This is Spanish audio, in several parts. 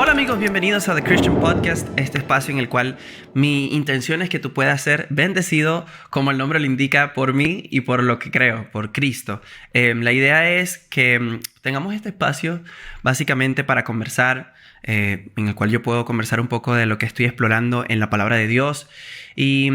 Hola amigos, bienvenidos a The Christian Podcast, este espacio en el cual mi intención es que tú puedas ser bendecido, como el nombre lo indica, por mí y por lo que creo, por Cristo. La idea es que tengamos este espacio básicamente para conversar, en el cual yo puedo conversar un poco de lo que estoy explorando en la palabra de Dios. Y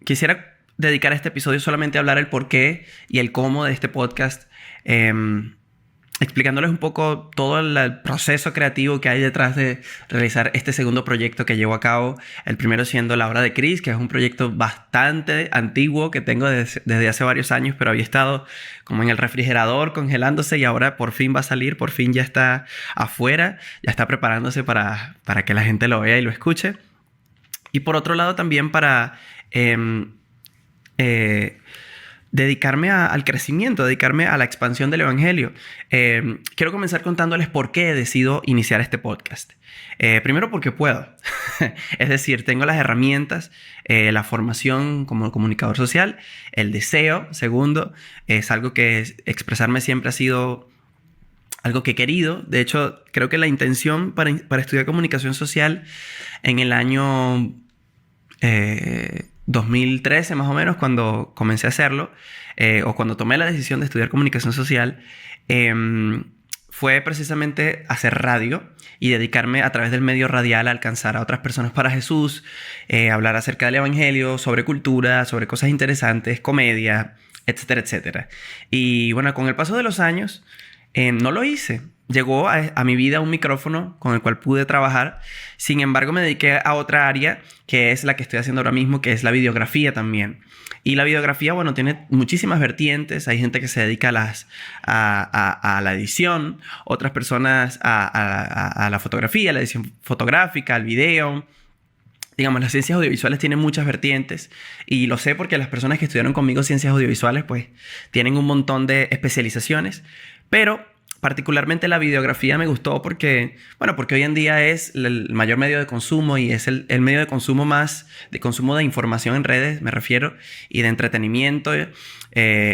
quisiera dedicar este episodio solamente a hablar el porqué y el cómo de este podcast, explicándoles un poco todo el proceso creativo que hay detrás de realizar este segundo proyecto que llevo a cabo. El primero siendo La Hora de Chris, que es un proyecto bastante antiguo que tengo desde hace varios años, pero había estado como en el refrigerador congelándose y ahora por fin va a salir, por fin ya está afuera, ya está preparándose para que la gente lo vea y lo escuche. Y por otro lado también para dedicarme al crecimiento, dedicarme a la expansión del evangelio. Quiero comenzar contándoles por qué decido iniciar este podcast. Primero porque puedo. Es decir, tengo las herramientas, la formación como comunicador social, el deseo. Segundo, es algo que expresarme siempre ha sido algo que he querido. De hecho, creo que la intención para estudiar comunicación social en el año 2013 más o menos, cuando comencé a hacerlo, o cuando tomé la decisión de estudiar comunicación social, fue precisamente hacer radio y dedicarme a través del medio radial a alcanzar a otras personas para Jesús, hablar acerca del evangelio, sobre cultura, sobre cosas interesantes, comedia, etcétera, etcétera. Y bueno, con el paso de los años, no lo hice. Llegó a mi vida un micrófono con el cual pude trabajar. Sin embargo, me dediqué a otra área que es la que estoy haciendo ahora mismo, que es la videografía también. Y la videografía, bueno, tiene muchísimas vertientes. Hay gente que se dedica a la edición, otras personas a la fotografía, a la edición fotográfica, al video. Digamos, las ciencias audiovisuales tienen muchas vertientes y lo sé porque las personas que estudiaron conmigo ciencias audiovisuales pues tienen un montón de especializaciones, pero particularmente la videografía me gustó porque, bueno, porque hoy en día es el mayor medio de consumo y es el medio de consumo más, de consumo de información en redes, me refiero, y de entretenimiento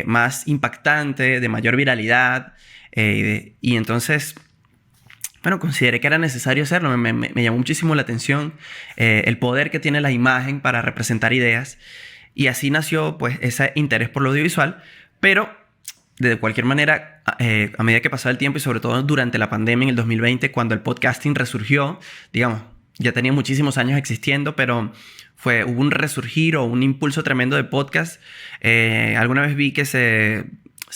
más impactante, de mayor viralidad, y entonces, bueno, consideré que era necesario hacerlo. Me llamó muchísimo la atención el poder que tiene la imagen para representar ideas, y así nació pues ese interés por lo audiovisual. Pero de cualquier manera, a medida que pasaba el tiempo y sobre todo durante la pandemia en el 2020, cuando el podcasting resurgió, digamos, ya tenía muchísimos años existiendo, pero hubo un resurgir o un impulso tremendo de podcast. Alguna vez vi que se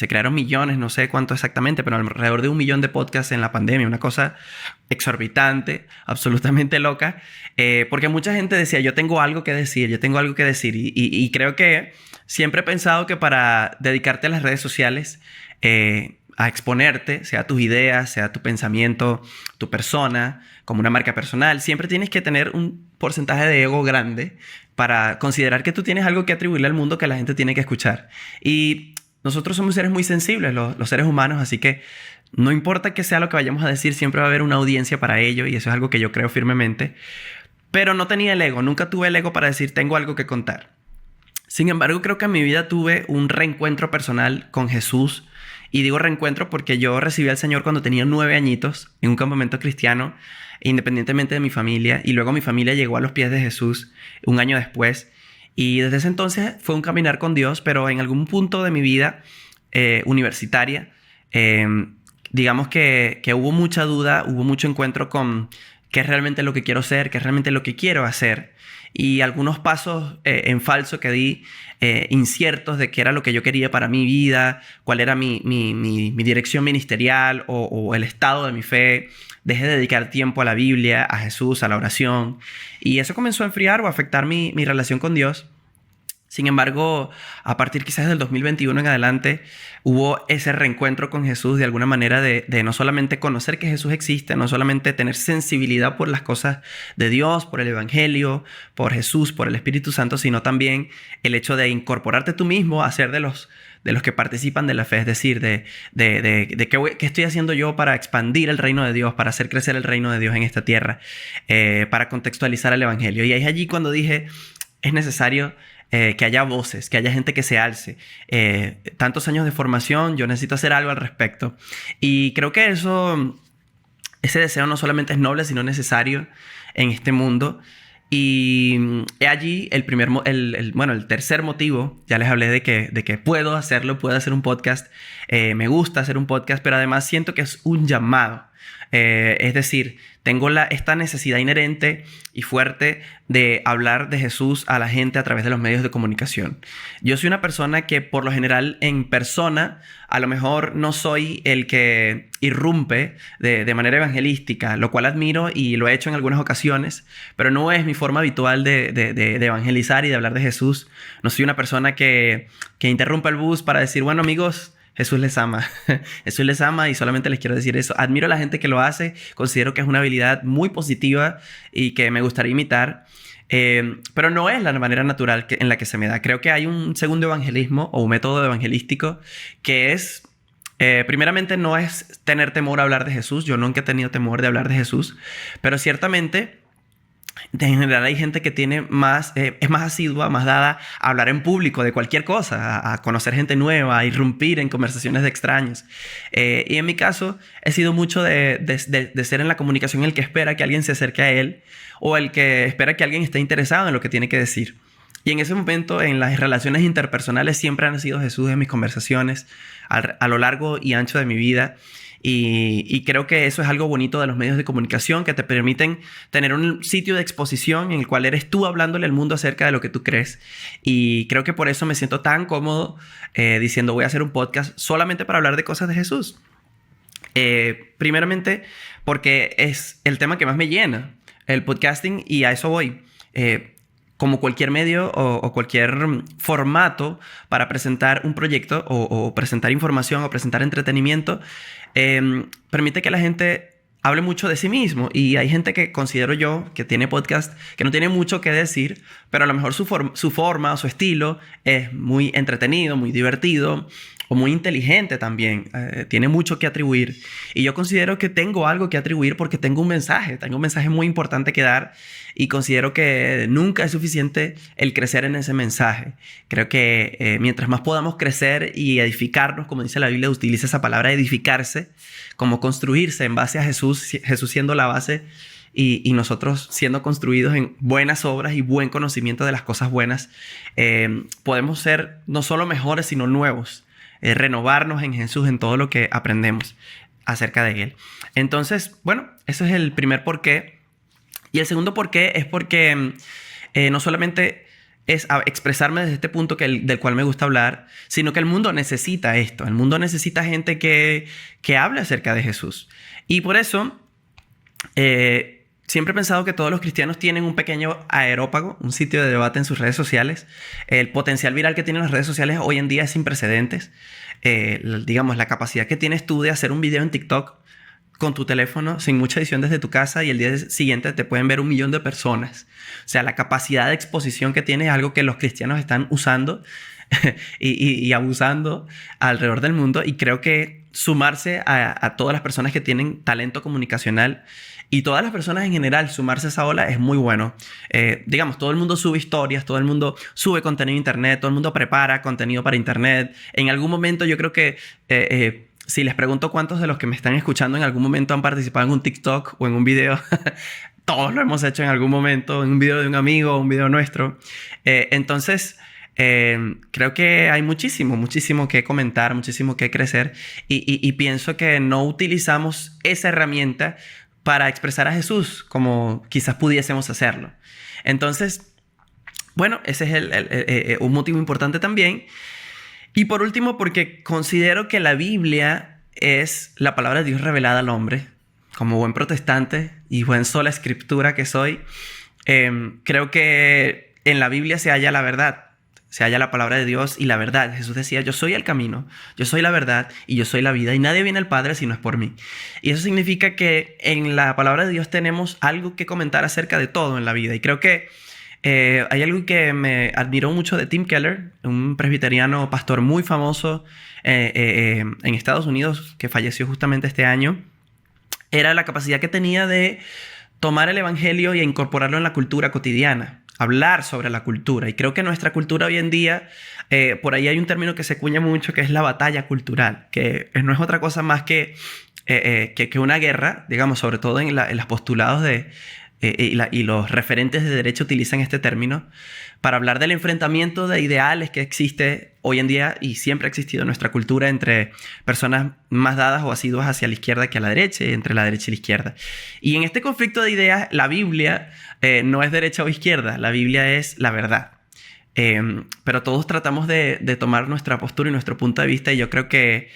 crearon millones, no sé cuánto exactamente, pero alrededor de 1 millón de podcasts en la pandemia, una cosa exorbitante, absolutamente loca, porque mucha gente decía, yo tengo algo que decir, y creo que siempre he pensado que para dedicarte a las redes sociales, a exponerte, sea tus ideas, sea tu pensamiento, tu persona, como una marca personal, siempre tienes que tener un porcentaje de ego grande para considerar que tú tienes algo que atribuirle al mundo que la gente tiene que escuchar. Y nosotros somos seres muy sensibles, los seres humanos, así que no importa qué sea lo que vayamos a decir, siempre va a haber una audiencia para ello, y eso es algo que yo creo firmemente. Pero no tenía el ego, nunca tuve el ego para decir tengo algo que contar. Sin embargo, creo que en mi vida tuve un reencuentro personal con Jesús. Y digo reencuentro porque yo recibí al Señor cuando tenía 9 añitos en un campamento cristiano, independientemente de mi familia. Y luego mi familia llegó a los pies de Jesús un año después. Y desde ese entonces fue un caminar con Dios, pero en algún punto de mi vida universitaria, digamos que hubo mucha duda, hubo mucho encuentro con qué es realmente lo que quiero ser, qué es realmente lo que quiero hacer. Y algunos pasos en falso que di, inciertos de qué era lo que yo quería para mi vida, cuál era mi dirección ministerial o el estado de mi fe. Dejé de dedicar tiempo a la Biblia, a Jesús, a la oración. Y eso comenzó a enfriar o a afectar mi relación con Dios. Sin embargo, a partir quizás del 2021 en adelante, hubo ese reencuentro con Jesús de alguna manera de no solamente conocer que Jesús existe, no solamente tener sensibilidad por las cosas de Dios, por el Evangelio, por Jesús, por el Espíritu Santo, sino también el hecho de incorporarte tú mismo a ser de los que participan de la fe, es decir, de qué estoy haciendo yo para expandir el reino de Dios, para hacer crecer el reino de Dios en esta tierra, para contextualizar el Evangelio. Y es allí cuando dije, es necesario que haya voces, que haya gente que se alce. Tantos años de formación, yo necesito hacer algo al respecto. Y creo que eso ese deseo no solamente es noble, sino necesario en este mundo. Y he allí el tercer motivo. Ya les hablé de que puedo hacerlo, puedo hacer un podcast. Me gusta hacer un podcast, pero además siento que es un llamado. Es decir, tengo esta necesidad inherente y fuerte de hablar de Jesús a la gente a través de los medios de comunicación. Yo soy una persona que por lo general en persona a lo mejor no soy el que irrumpe de manera evangelística, lo cual admiro y lo he hecho en algunas ocasiones, pero no es mi forma habitual de evangelizar y de hablar de Jesús. No soy una persona que interrumpa el bus para decir, bueno, amigos, Jesús les ama. Jesús les ama y solamente les quiero decir eso. Admiro a la gente que lo hace. Considero que es una habilidad muy positiva y que me gustaría imitar. Pero no es la manera natural en la que se me da. Creo que hay un segundo evangelismo o un método evangelístico que es... primeramente no es tener temor a hablar de Jesús. Yo nunca he tenido temor de hablar de Jesús. Pero ciertamente... En general hay gente que tiene es más asidua, más dada a hablar en público de cualquier cosa, a conocer gente nueva, a irrumpir en conversaciones de extraños. Y en mi caso he sido mucho de ser en la comunicación el que espera que alguien se acerque a él o el que espera que alguien esté interesado en lo que tiene que decir. Y en ese momento, en las relaciones interpersonales, siempre han sido Jesús en mis conversaciones a lo largo y ancho de mi vida. Y creo que eso es algo bonito de los medios de comunicación, que te permiten tener un sitio de exposición en el cual eres tú hablándole al mundo acerca de lo que tú crees. Y creo que por eso me siento tan cómodo diciendo voy a hacer un podcast solamente para hablar de cosas de Jesús. Primeramente porque es el tema que más me llena, el podcasting, y a eso voy. Como cualquier medio o cualquier formato para presentar un proyecto o presentar información o presentar entretenimiento, permite que la gente hable mucho de sí mismo. Y hay gente que considero yo que tiene podcast que no tiene mucho que decir, pero a lo mejor su forma o su estilo es muy entretenido, muy divertido o muy inteligente también. Tiene mucho que atribuir. Y yo considero que tengo algo que atribuir porque tengo un mensaje muy importante que dar. Y considero que nunca es suficiente el crecer en ese mensaje. Creo que mientras más podamos crecer y edificarnos, como dice la Biblia, utiliza esa palabra edificarse, como construirse en base a Jesús, Jesús siendo la base y nosotros siendo construidos en buenas obras y buen conocimiento de las cosas buenas, podemos ser no solo mejores, sino nuevos, renovarnos en Jesús en todo lo que aprendemos acerca de Él. Entonces, bueno, ese es el primer porqué. Y el segundo porqué es porque no solamente es expresarme desde este punto del cual me gusta hablar, sino que el mundo necesita esto. El mundo necesita gente que hable acerca de Jesús. Y por eso siempre he pensado que todos los cristianos tienen un pequeño aerópago, un sitio de debate en sus redes sociales. El potencial viral que tienen las redes sociales hoy en día es sin precedentes. Digamos, la capacidad que tienes tú de hacer un video en TikTok con tu teléfono, sin mucha edición desde tu casa, y el día siguiente te pueden ver 1 millón de personas. O sea, la capacidad de exposición que tienes es algo que los cristianos están usando y abusando alrededor del mundo. Y creo que sumarse a todas las personas que tienen talento comunicacional y todas las personas en general, sumarse a esa ola es muy bueno. Digamos, todo el mundo sube historias, todo el mundo sube contenido a internet, todo el mundo prepara contenido para internet. En algún momento yo creo que... si les pregunto cuántos de los que me están escuchando en algún momento han participado en un TikTok o en un video, todos lo hemos hecho en algún momento, en un video de un amigo o un video nuestro. Entonces, creo que hay muchísimo que comentar, muchísimo que crecer, y pienso que no utilizamos esa herramienta para expresar a Jesús como quizás pudiésemos hacerlo. Entonces, bueno, ese es un motivo importante también. Y por último, porque considero que la Biblia es la palabra de Dios revelada al hombre. Como buen protestante y buen sola escritura que soy, creo que en la Biblia se halla la verdad, se halla la palabra de Dios y la verdad. Jesús decía, yo soy el camino, yo soy la verdad y yo soy la vida, y nadie viene al Padre si no es por mí. Y eso significa que en la palabra de Dios tenemos algo que comentar acerca de todo en la vida. Y creo que hay algo que me admiró mucho de Tim Keller, un presbiteriano pastor muy famoso en Estados Unidos, que falleció justamente este año. Era la capacidad que tenía de tomar el evangelio y incorporarlo en la cultura cotidiana, hablar sobre la cultura. Y creo que nuestra cultura hoy en día, por ahí hay un término que se cuña mucho, que es la batalla cultural, que no es otra cosa más que que una guerra, digamos, sobre todo en los postulados y los referentes de derecho utilizan este término para hablar del enfrentamiento de ideales que existe hoy en día y siempre ha existido en nuestra cultura entre personas más dadas o asiduas hacia la izquierda que a la derecha, y entre la derecha y la izquierda. Y en este conflicto de ideas, la Biblia no es derecha o izquierda, la Biblia es la verdad. Pero todos tratamos de tomar nuestra postura y nuestro punto de vista, y yo creo que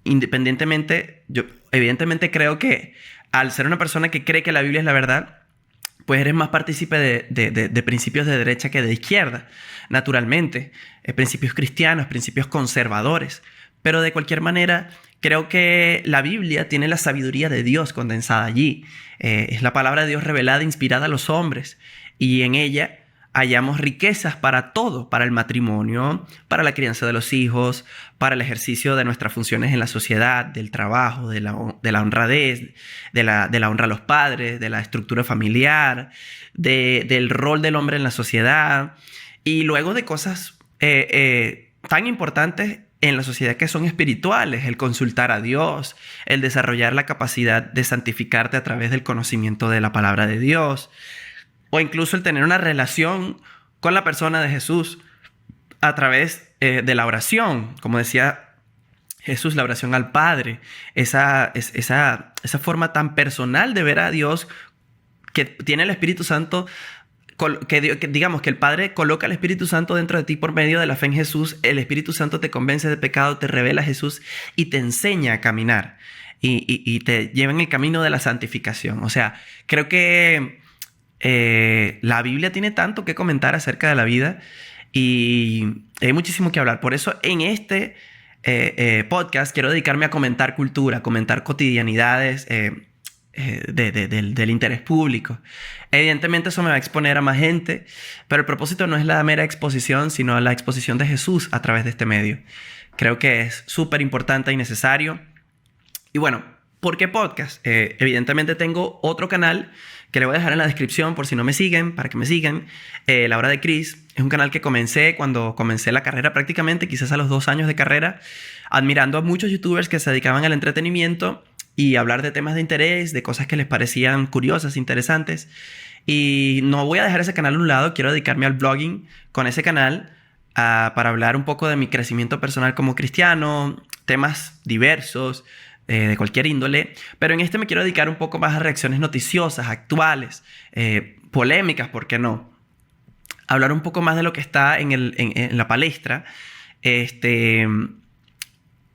independientemente, yo evidentemente creo que al ser una persona que cree que la Biblia es la verdad, pues eres más partícipe de principios de derecha que de izquierda, naturalmente. Principios cristianos, principios conservadores. Pero de cualquier manera, creo que la Biblia tiene la sabiduría de Dios condensada allí. Es la palabra de Dios revelada, inspirada a los hombres. Y en ella hallamos riquezas para todo, para el matrimonio, para la crianza de los hijos, para el ejercicio de nuestras funciones en la sociedad, del trabajo, de la honradez, de la honra a los padres, de la estructura familiar, del rol del hombre en la sociedad, y luego de cosas tan importantes en la sociedad que son espirituales, el consultar a Dios, el desarrollar la capacidad de santificarte a través del conocimiento de la palabra de Dios, o incluso el tener una relación con la persona de Jesús a través de la oración. Como decía Jesús, la oración al Padre. Esa forma tan personal de ver a Dios que tiene el Espíritu Santo, digamos que el Padre coloca el Espíritu Santo dentro de ti por medio de la fe en Jesús. El Espíritu Santo te convence de pecado, te revela a Jesús y te enseña a caminar. Y te lleva en el camino de la santificación. O sea, creo que la Biblia tiene tanto que comentar acerca de la vida y hay muchísimo que hablar. Por eso en este podcast quiero dedicarme a comentar cultura, a comentar cotidianidades del interés público. Evidentemente eso me va a exponer a más gente, pero el propósito no es la mera exposición, sino la exposición de Jesús a través de este medio. Creo que es súper importante y necesario. Y bueno, ¿por qué podcast? Evidentemente tengo otro canal que le voy a dejar en la descripción por si no me siguen, para que me sigan. La Hora de Chris es un canal que comencé cuando comencé la carrera prácticamente, quizás a los 2 años de carrera, admirando a muchos youtubers que se dedicaban al entretenimiento y hablar de temas de interés, de cosas que les parecían curiosas, interesantes. Y no voy a dejar ese canal a un lado, quiero dedicarme al blogging con ese canal para hablar un poco de mi crecimiento personal como cristiano, temas diversos, de cualquier índole, pero en este me quiero dedicar un poco más a reacciones noticiosas, actuales, polémicas, ¿por qué no? Hablar un poco más de lo que está en la palestra,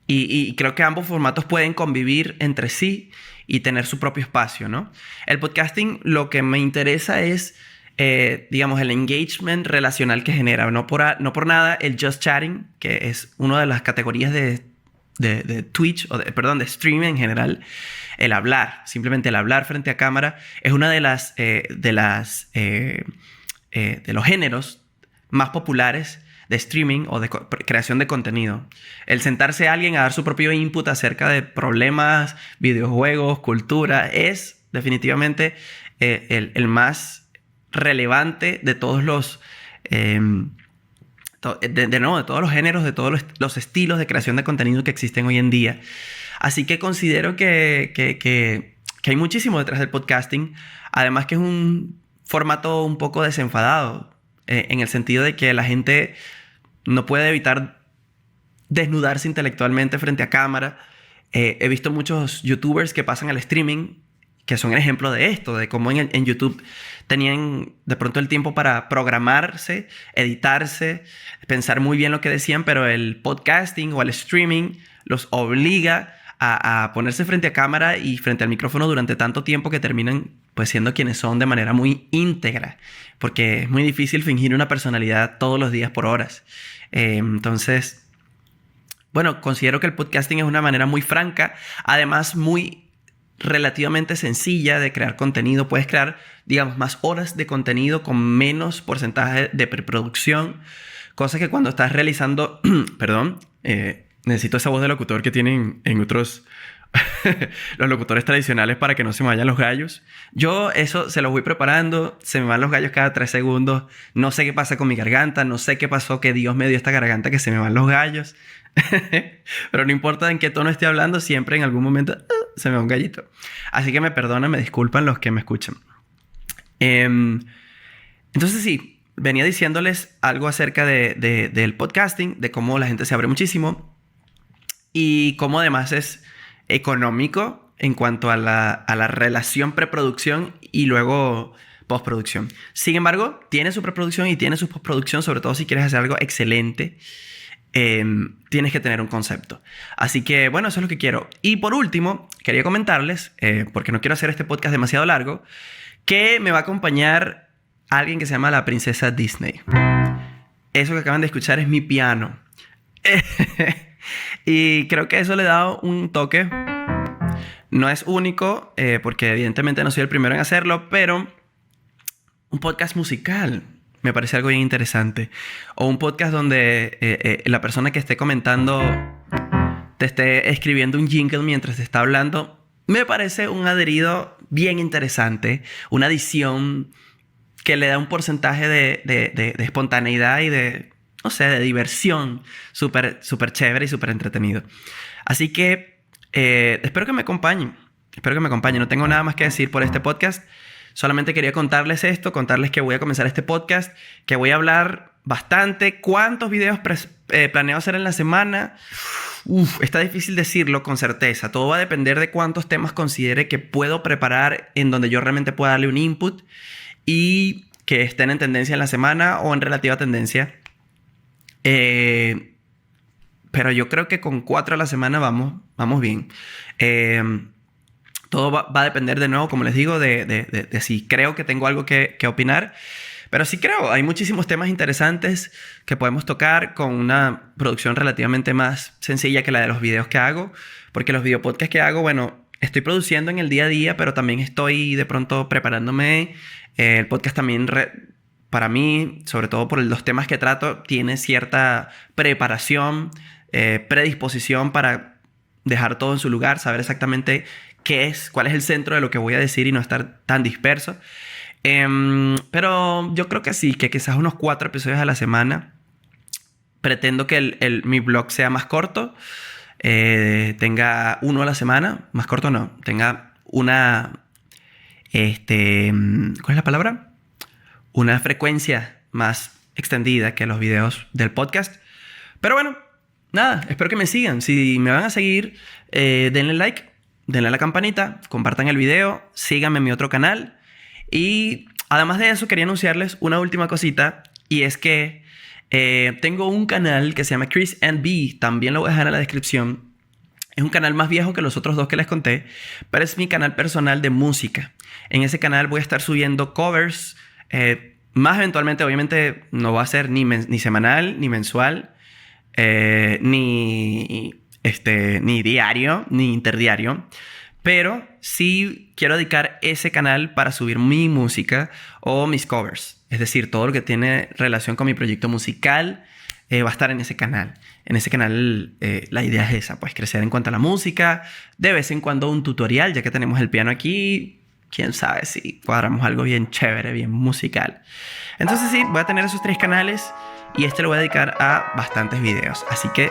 y creo que ambos formatos pueden convivir entre sí y tener su propio espacio, ¿no? El podcasting, lo que me interesa es, digamos, el engagement relacional que genera, no por nada el just chatting, que es una de las categorías de Twitch, de streaming en general. El hablar, simplemente el hablar frente a cámara es una de los géneros más populares de streaming o de creación de contenido. El sentarse a alguien a dar su propio input acerca de problemas, videojuegos, cultura, es definitivamente el más relevante de todos los de todos los géneros, de todos los estilos de creación de contenido que existen hoy en día. Así que considero que hay muchísimo detrás del podcasting. Además que es un formato un poco desenfadado, en el sentido de que la gente no puede evitar desnudarse intelectualmente frente a cámara. He visto muchos youtubers que pasan al streaming, que son el ejemplo de esto, de cómo en YouTube tenían de pronto el tiempo para programarse, editarse, pensar muy bien lo que decían, pero el podcasting o el streaming los obliga a ponerse frente a cámara y frente al micrófono durante tanto tiempo que terminan pues siendo quienes son de manera muy íntegra, porque es muy difícil fingir una personalidad todos los días por horas. Entonces, bueno, considero que el podcasting es una manera muy franca, además muy relativamente sencilla de crear contenido. Puedes crear, digamos, más horas de contenido con menos porcentaje de preproducción, cosa que cuando estás realizando perdón, necesito esa voz de locutor que tienen en otros los locutores tradicionales para que no se me vayan los gallos. Yo eso se los voy preparando, se me van los gallos cada 3 segundos, no sé qué pasa con mi garganta, no sé qué pasó, que Dios me dio esta garganta que se me van los gallos. Pero no importa en qué tono esté hablando, siempre en algún momento se me va un gallito. Así que me perdonan, me disculpan los que me escuchan. Entonces sí, venía diciéndoles algo acerca del podcasting, de cómo la gente se abre muchísimo y cómo además es económico en cuanto a la relación preproducción y luego postproducción. Sin embargo, tiene su preproducción y tiene su postproducción, sobre todo si quieres hacer algo excelente. Tienes que tener un concepto. Así que, bueno, eso es lo que quiero. Y por último, quería comentarles, porque no quiero hacer este podcast demasiado largo, que me va a acompañar alguien que se llama la princesa Disney. Eso que acaban de escuchar es mi piano. Y creo que eso le da un toque. No es único, porque evidentemente no soy el primero en hacerlo, pero un podcast musical me parece algo bien interesante. O un podcast donde la persona que esté comentando te esté escribiendo un jingle mientras te está hablando. Me parece un adherido bien interesante. Una adición que le da un porcentaje de espontaneidad y de, no sé, de diversión súper chévere y súper entretenido. Así que espero que me acompañen. Espero que me acompañen. No tengo nada más que decir por este podcast. Solamente quería contarles esto, contarles que voy a comenzar este podcast, que voy a hablar bastante. ¿Cuántos videos planeo hacer en la semana? Está difícil decirlo con certeza. Todo va a depender de cuántos temas considere que puedo preparar en donde yo realmente pueda darle un input y que estén en tendencia en la semana o en relativa tendencia. Pero yo creo que con 4 a la semana vamos bien. Todo va a depender de nuevo, como les digo, de si creo que tengo algo que opinar. Pero sí creo, hay muchísimos temas interesantes que podemos tocar con una producción relativamente más sencilla que la de los videos que hago. Porque los videopodcasts que hago, bueno, estoy produciendo en el día a día, pero también estoy de pronto preparándome. El podcast también, para mí, sobre todo por los temas que trato, tiene cierta preparación, predisposición para dejar todo en su lugar, saber exactamente cuál es el centro de lo que voy a decir y no estar tan disperso. Pero yo creo que sí, que quizás unos 4 episodios a la semana. Pretendo que mi blog sea más corto, tenga 1 a la semana. Más corto no, tenga una... ¿cuál es la palabra? Una frecuencia más extendida que los videos del podcast. Pero bueno, nada, espero que me sigan. Si me van a seguir, denle like, denle a la campanita, compartan el video, síganme en mi otro canal. Y además de eso, quería anunciarles una última cosita. Y es que tengo un canal que se llama Chris and B. También lo voy a dejar en la descripción. Es un canal más viejo que los otros 2 que les conté, pero es mi canal personal de música. En ese canal voy a estar subiendo covers. Más eventualmente, obviamente, no va a ser ni semanal, ni mensual, ni diario, ni interdiario. Pero sí quiero dedicar ese canal para subir mi música o mis covers. Es decir, todo lo que tiene relación con mi proyecto musical va a estar en ese canal. En ese canal la idea es esa, pues crecer en cuanto a la música. De vez en cuando un tutorial, ya que tenemos el piano aquí. Quién sabe si cuadramos algo bien chévere, bien musical. Entonces sí, voy a tener esos 3 canales y lo voy a dedicar a bastantes videos. Así que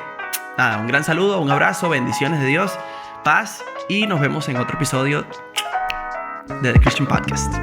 nada, un gran saludo, un abrazo, bendiciones de Dios, paz y nos vemos en otro episodio de The Christian Podcast.